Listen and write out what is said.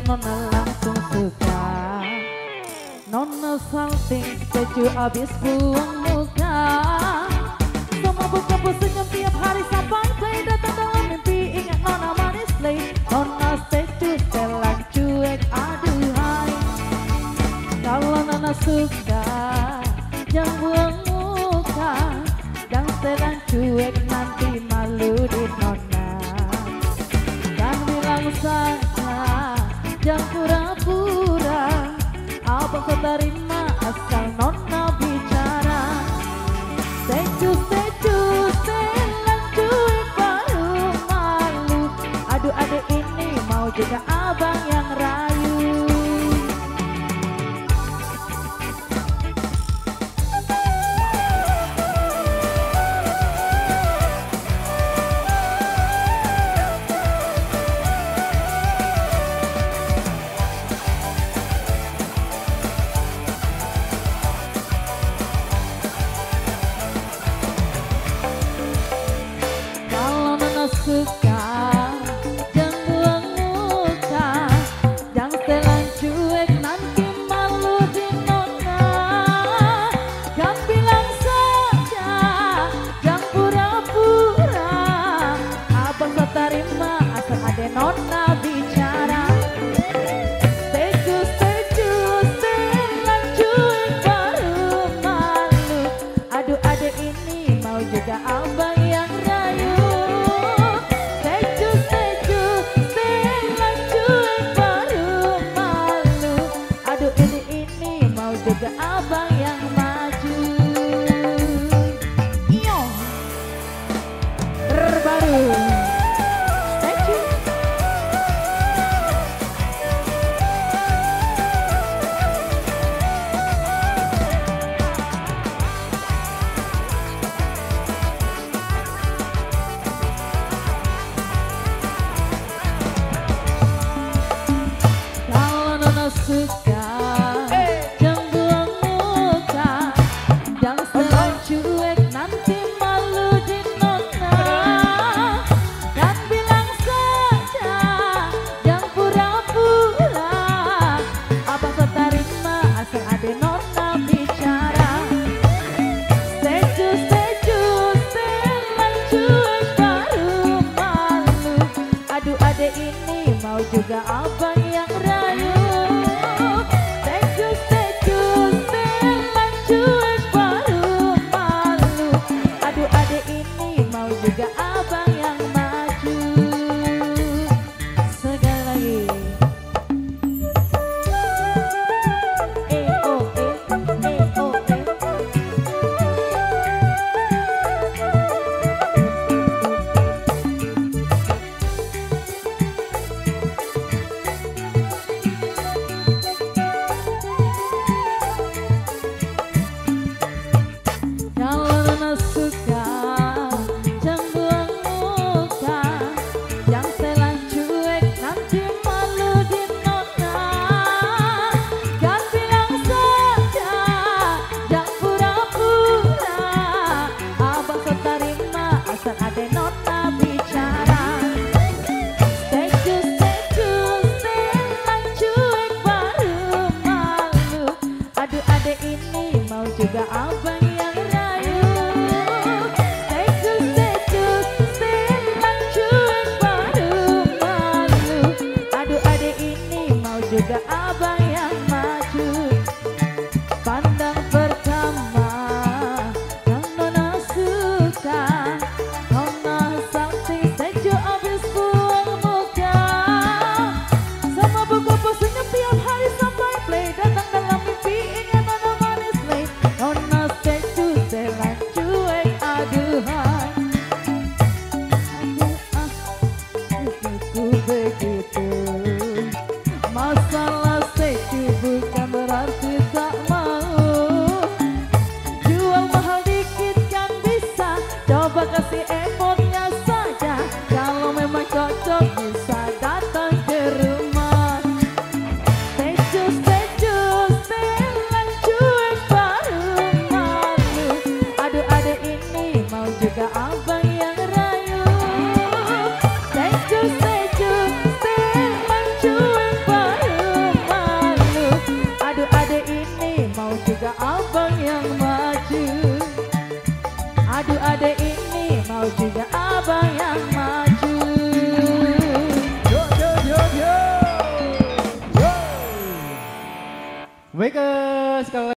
nona langsung suka. Nona salting keju abis buang muka. Semua buka senyum tiap hari sampai play. Datang dalam mimpi ingat nona manis play. Nona seju setelan cuek aduhai. Kalau nona suka jangan buang muka. Jangan setelan cuek nanti malu di nona. Jangan bilang saja jangan pura-pura. Abang kau terima asal nona bicara. Seju setelan cuek baru malu. Aduh adek ini mau juga abang yang rayu. Suka jangan buang muka, jangan setelan cuek nanti malu di nona. Kan bilang saja jangan pura-pura. Abang tak terima asal ada nona bicara. Seju setelan cuek baru malu. Aduh adek ini mau juga abang yang rayu. Juga abang yang maju. Iyo terbaru seju. Kalau nona suka ini mau juga abang yang rayu. Seju setelan cuek baru malu. Aduh adek ini mau juga abang yang maju. Sekali lagi. Ini mau juga abang yang rayu. Seju setelan cuek baru malu. Aduh adek ini mau juga abang yang maju. Pandang pertama yang nona suka. Nona salting seju abis buang muka. Sama buku senyum tiap hari sampai play. Datang dalam mimpi ingat nona manis play. Nona ini mau juga abang yang maju. Aduh adek ini mau juga abang yang maju. Yo yo yo yo. Yo. Baik sekali